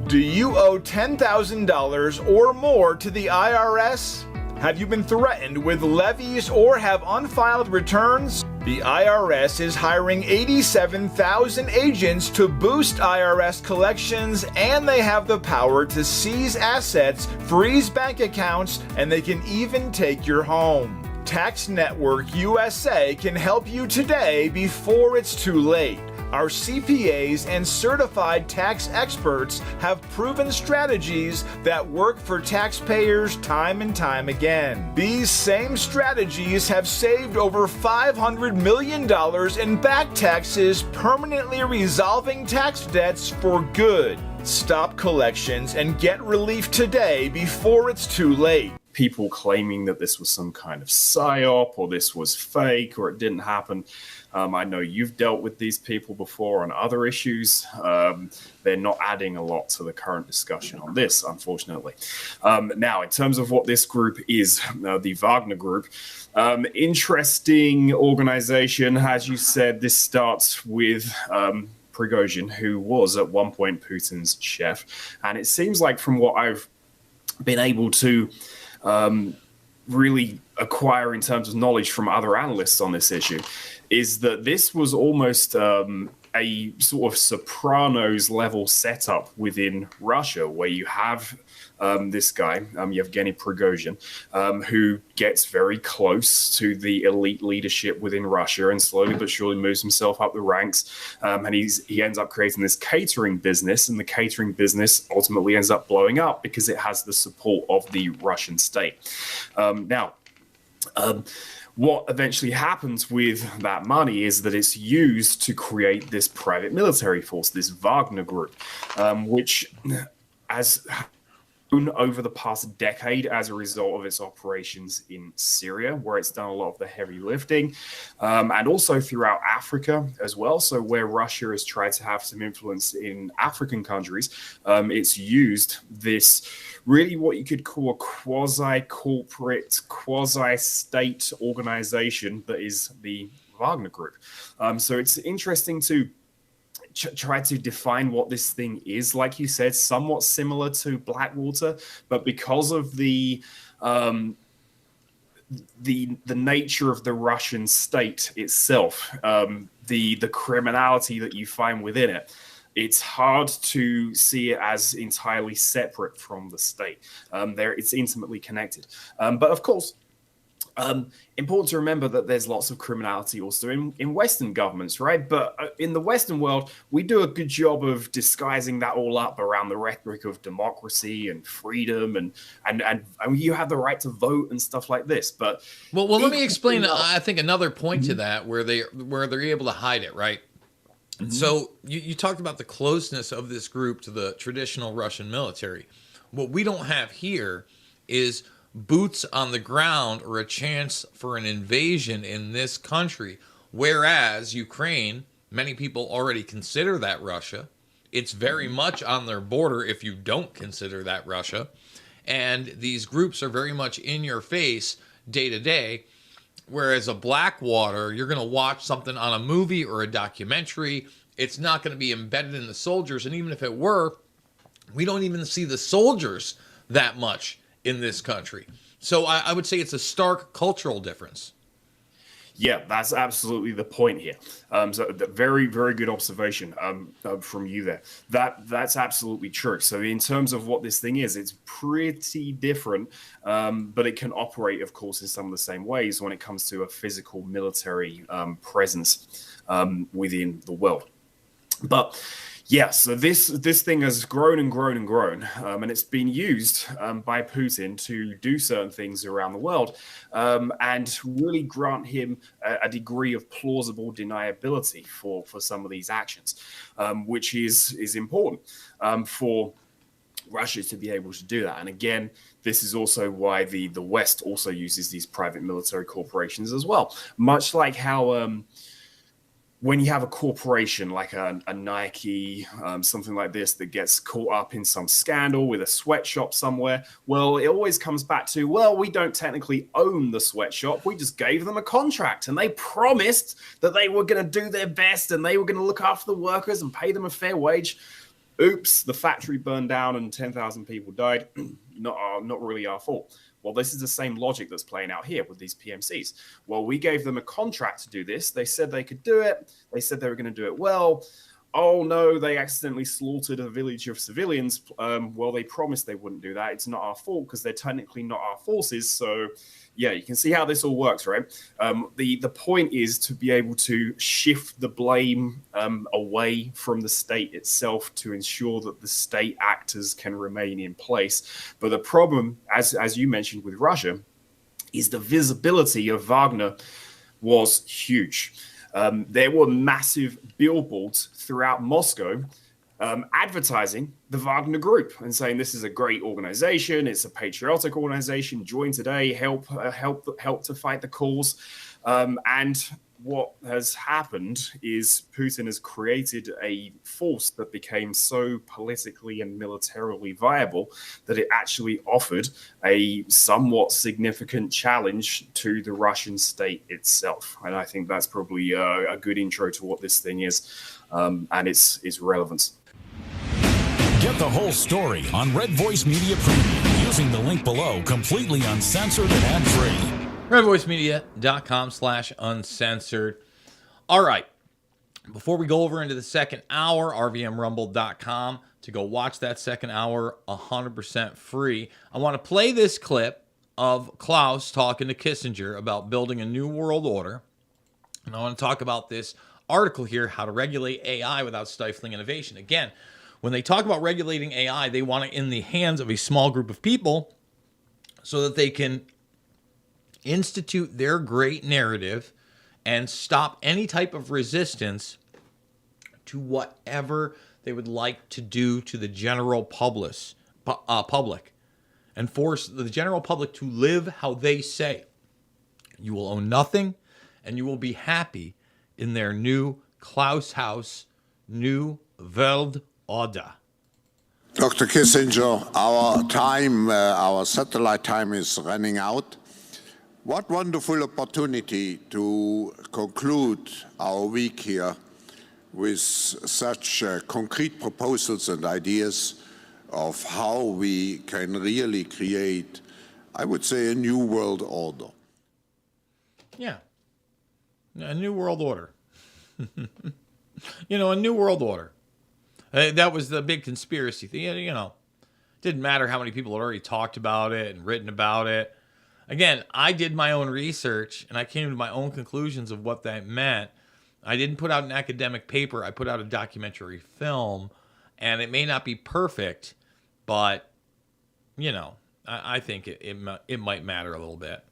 Do you owe $10,000 or more to the IRS? Have you been threatened with levies or have unfiled returns? The IRS is hiring 87,000 agents to boost IRS collections, and they have the power to seize assets, freeze bank accounts, and they can even take your home. Tax Network USA can help you today before it's too late. Our CPAs and certified tax experts have proven strategies that work for taxpayers time and time again. These same strategies have saved over $500 million in back taxes, permanently resolving tax debts for good. Stop collections and get relief today before it's too late. People claiming that this was some kind of psyop or this was fake or it didn't happen. I know you've dealt with these people before on other issues. They're not adding a lot to the current discussion on this, unfortunately. Now, in terms of what this group is, the Wagner Group, interesting organization. As you said, this starts with Prigozhin, who was at one point Putin's chef. And it seems like from what I've been able to really acquire in terms of knowledge from other analysts on this issue, is that this was almost a sort of Sopranos level setup within Russia, where you have this guy, Yevgeny Prigozhin, who gets very close to the elite leadership within Russia and slowly but surely moves himself up the ranks. And he ends up creating this catering business, and the catering business ultimately ends up blowing up because it has the support of the Russian state. What eventually happens with that money is that it's used to create this private military force, this Wagner Group, which has grown over the past decade as a result of its operations in Syria, where it's done a lot of the heavy lifting, and also throughout Africa as well. So where Russia has tried to have some influence in African countries, it's used this really what you could call a quasi-corporate, quasi-state organization that is the Wagner Group. So it's interesting to try to define what this thing is. Like you said, somewhat similar to Blackwater, but because of the nature of the Russian state itself, the criminality that you find within it, it's hard to see it as entirely separate from the state. It's intimately connected. But of course, important to remember that there's lots of criminality also in Western governments, right? But in the Western world, we do a good job of disguising that all up around the rhetoric of democracy and freedom, and you have the right to vote and stuff like this. But well, let me explain. I think another point to that where they're able to hide it, right? Mm-hmm. So you talked about the closeness of this group to the traditional Russian military. What we don't have here is boots on the ground or a chance for an invasion in this country. Whereas Ukraine, many people already consider that Russia. It's very much on their border if you don't consider that Russia. And these groups are very much in your face day to day. Whereas a Blackwater, you're going to watch something on a movie or a documentary. It's not going to be embedded in the soldiers. And even if it were, we don't even see the soldiers that much in this country. So I would say it's a stark cultural difference. Yeah, that's absolutely the point here. So very, very good observation from you there. That's absolutely true. So in terms of what this thing is, it's pretty different, but it can operate, of course, in some of the same ways when it comes to a physical military presence within the world. But yeah, so this thing has grown and grown and grown, and it's been used by Putin to do certain things around the world and really grant him a degree of plausible deniability for some of these actions, which is important for Russia to be able to do that. And again, this is also why the West also uses these private military corporations as well. Much like how when you have a corporation like a Nike, something like this that gets caught up in some scandal with a sweatshop somewhere, well, it always comes back to, well, we don't technically own the sweatshop. We just gave them a contract and they promised that they were going to do their best and they were going to look after the workers and pay them a fair wage. Oops, the factory burned down and 10,000 people died. Not really our fault. Well, this is the same logic that's playing out here with these PMCs. Well, we gave them a contract to do this. They said they could do it. They said they were going to do it well. Oh, no, they accidentally slaughtered a village of civilians. Well, they promised they wouldn't do that. It's not our fault because they're technically not our forces. So, yeah, you can see how this all works, right? The point is to be able to shift the blame away from the state itself to ensure that the state actors can remain in place. But the problem, as you mentioned with Russia, is the visibility of Wagner was huge. There were massive billboards throughout Moscow advertising the Wagner Group and saying this is a great organization, it's a patriotic organization, join today, help to fight the cause. And what has happened is Putin has created a force that became so politically and militarily viable that it actually offered a somewhat significant challenge to the Russian state itself. And I think that's probably a good intro to what this thing is and its relevance. Get the whole story on Red Voice Media Premium using the link below, completely uncensored and ad-free. redvoicemedia.com/uncensored. All right. Before we go over into the second hour, rvmrumble.com to go watch that second hour 100% free. I want to play this clip of Klaus talking to Kissinger about building a new world order. And I want to talk about this article here, how to regulate AI without stifling innovation. Again, when they talk about regulating AI, they want it in the hands of a small group of people so that they can institute their great narrative and stop any type of resistance to whatever they would like to do to the general public and force the general public to live how they say. You will own nothing and you will be happy in their new Klaus House, new World Order. Dr. Kissinger, our satellite time is running out. What wonderful opportunity to conclude our week here with such concrete proposals and ideas of how we can really create, I would say, a new world order. Yeah, a new world order. A new world order. That was the big conspiracy thing. Didn't matter how many people had already talked about it and written about it. Again, I did my own research and I came to my own conclusions of what that meant. I didn't put out an academic paper. I put out a documentary film, and it may not be perfect, but, I think it might matter a little bit.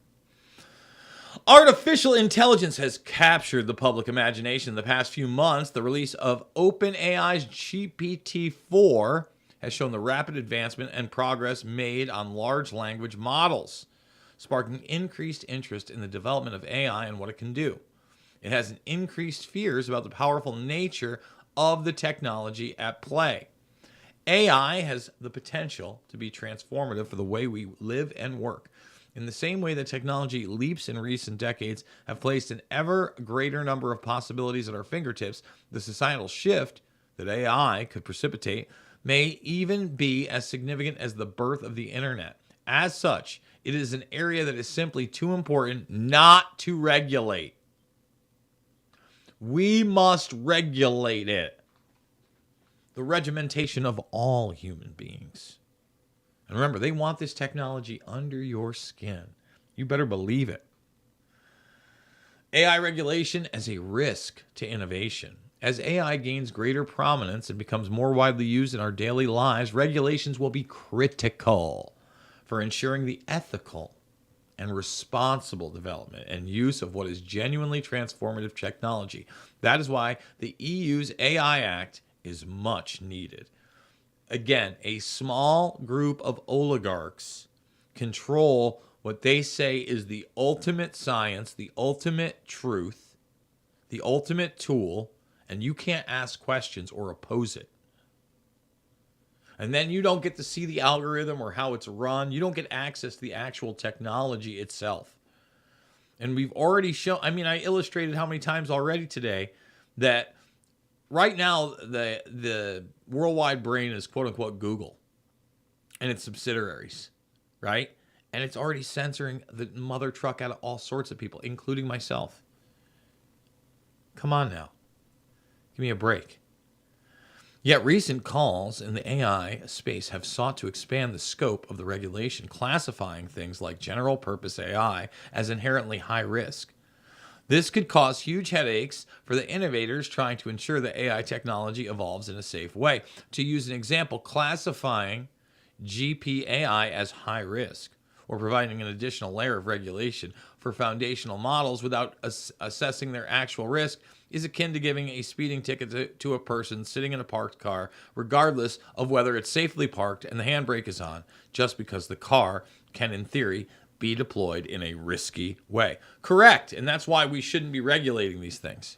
Artificial intelligence has captured the public imagination in the past few months. The release of OpenAI's GPT-4 has shown the rapid advancement and progress made on large language models, sparking increased interest in the development of AI and what it can do. It has an increased fears about the powerful nature of the technology at play. AI has the potential to be transformative for the way we live and work. In the same way that technology leaps in recent decades have placed an ever greater number of possibilities at our fingertips, the societal shift that AI could precipitate may even be as significant as the birth of the internet. As such, it is an area that is simply too important not to regulate. We must regulate it. The regimentation of all human beings. And remember, they want this technology under your skin. You better believe it. AI regulation as a risk to innovation. As AI gains greater prominence and becomes more widely used in our daily lives, regulations will be critical for ensuring the ethical and responsible development and use of what is genuinely transformative technology. That is why the EU's AI Act is much needed. again, a small group of oligarchs control what they say is the ultimate science, the ultimate truth, the ultimate tool, and you can't ask questions or oppose it. And then you don't get to see the algorithm or how it's run. You don't get access to the actual technology itself. And we've already shown, I illustrated how many times already today that right now the worldwide brain is quote unquote Google and its subsidiaries, right? And it's already censoring the mother truck out of all sorts of people, including myself. Come on now. Give me a break. Yet recent calls in the AI space have sought to expand the scope of the regulation, classifying things like general purpose AI as inherently high risk. This could cause huge headaches for the innovators trying to ensure that AI technology evolves in a safe way. To use an example, classifying GPAI as high risk or providing an additional layer of regulation for foundational models without assessing their actual risk is akin to giving a speeding ticket to a person sitting in a parked car, regardless of whether it's safely parked and the handbrake is on, just because the car can, in theory, be deployed in a risky way. Correct, and that's why we shouldn't be regulating these things.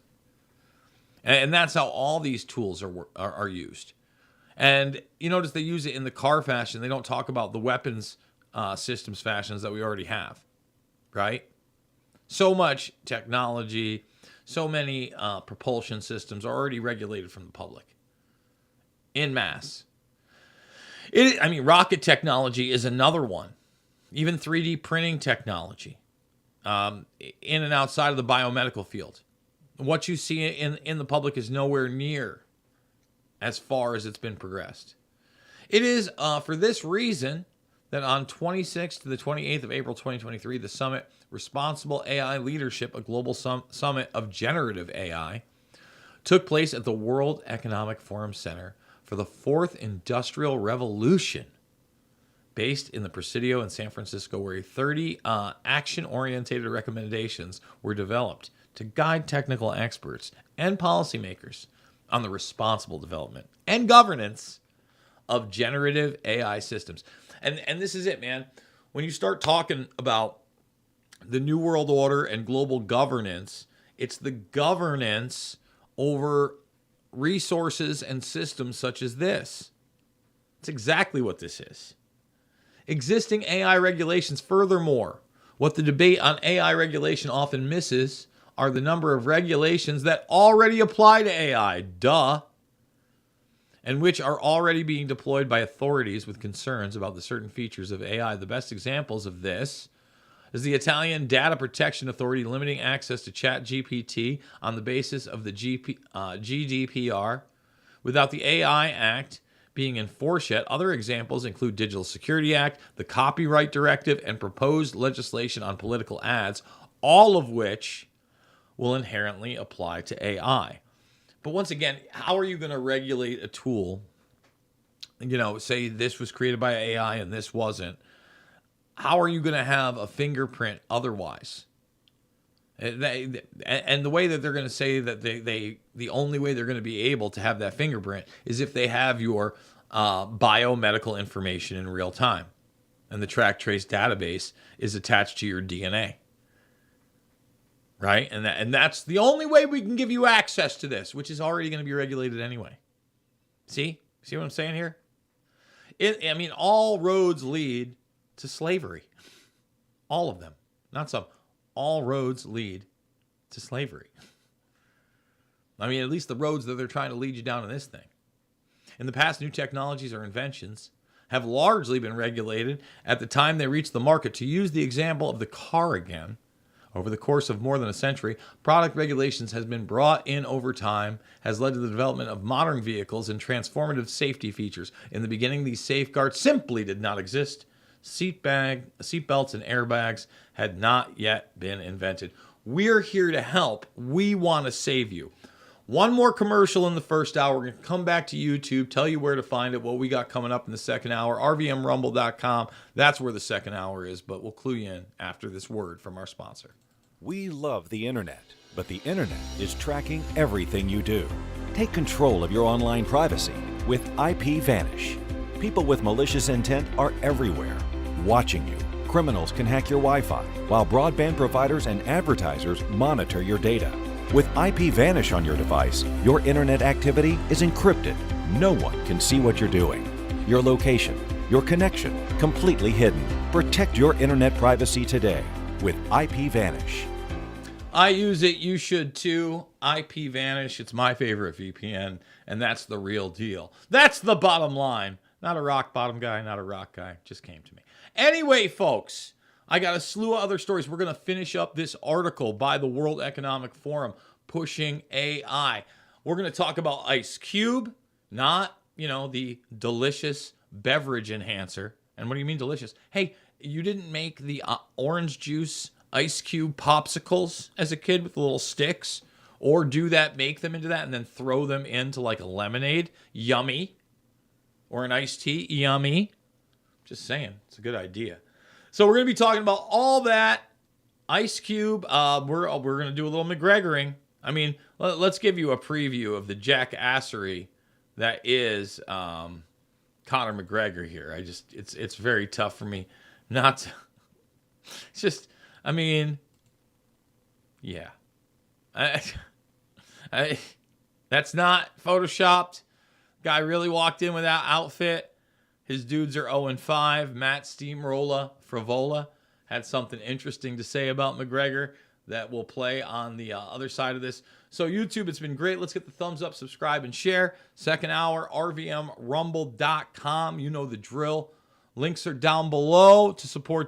And that's how all these tools are used. And you notice they use it in the car fashion. They don't talk about the weapons systems fashions that we already have, right? So much technology, so many propulsion systems are already regulated from the public en masse. Rocket technology is another one. Even 3D printing technology in and outside of the biomedical field. What you see in the public is nowhere near as far as it's been progressed. It is for this reason that on 26th to the 28th of April 2023, the summit Responsible AI Leadership, a global summit of generative AI, took place at the World Economic Forum Center for the Fourth Industrial Revolution, based in the Presidio in San Francisco, where 30 action-oriented recommendations were developed to guide technical experts and policymakers on the responsible development and governance of generative AI systems. And this is it, man. When you start talking about the New World Order and global governance, it's the governance over resources and systems such as this. It's exactly what this is. Existing AI regulations, furthermore, what the debate on AI regulation often misses are the number of regulations that already apply to AI, and which are already being deployed by authorities with concerns about the certain features of AI. The best examples of this is the Italian Data Protection Authority limiting access to ChatGPT on the basis of the GDPR without the AI Act being enforced yet. Other examples include Digital Security Act, the Copyright Directive, and proposed legislation on political ads, all of which will inherently apply to AI. But once again, how are you going to regulate a tool? Say this was created by AI and this wasn't. How are you going to have a fingerprint otherwise? And the way that they're going to say that the only way they're going to be able to have that fingerprint is if they have your biomedical information in real time, and the track trace database is attached to your DNA, right? And that's the only way we can give you access to this, which is already going to be regulated anyway. See what I'm saying here? All roads lead to slavery. All of them, not some. All roads lead to slavery. At least the roads that they're trying to lead you down in this thing. In the past, new technologies or inventions have largely been regulated at the time they reach the market. To use the example of the car again, over the course of more than a century, product regulations has been brought in over time, has led to the development of modern vehicles and transformative safety features. In the beginning, these safeguards simply did not exist. Seat belts and airbags had not yet been invented. We're here to help. We want to save you. One more commercial in the first hour. We're going to come back to YouTube, tell you where to find it, what we got coming up in the second hour. RVMRumble.com. That's where the second hour is, but we'll clue you in after this word from our sponsor. We love the internet, but the internet is tracking everything you do. Take control of your online privacy with IP Vanish. People with malicious intent are everywhere, watching you. Criminals can hack your Wi-Fi, while broadband providers and advertisers monitor your data. With IP Vanish on your device, your internet activity is encrypted. No one can see what you're doing. Your location, your connection, completely hidden. Protect your internet privacy today with IP Vanish. I use it. You should too. IP Vanish. It's my favorite VPN, and that's the real deal. That's the bottom line. Not a rock bottom guy, not a rock guy. Just came to me. Anyway, folks, I got a slew of other stories. We're going to finish up this article by the World Economic Forum, Pushing AI. We're going to talk about Ice Cube, not, the delicious beverage enhancer. And what do you mean delicious? Hey, you didn't make the orange juice Ice Cube popsicles as a kid with the little sticks? Or do that, make them into that, and then throw them into like a lemonade? Yummy. Or an iced tea? Yummy. Just saying, it's a good idea. So we're going to be talking about all that. Ice Cube, we're going to do a little McGregoring. I mean, let's give you a preview of the jackassery that is Conor McGregor here. It's very tough for me not to. It's just, yeah. That's not photoshopped. Guy really walked in with that outfit. His dudes are 0-5. Matt Steamroller Frivola had something interesting to say about McGregor that will play on the other side of this. So YouTube, it's been great. Let's get the thumbs up, subscribe, and share. Second hour, rvmrumble.com. You know the drill. Links are down below to support the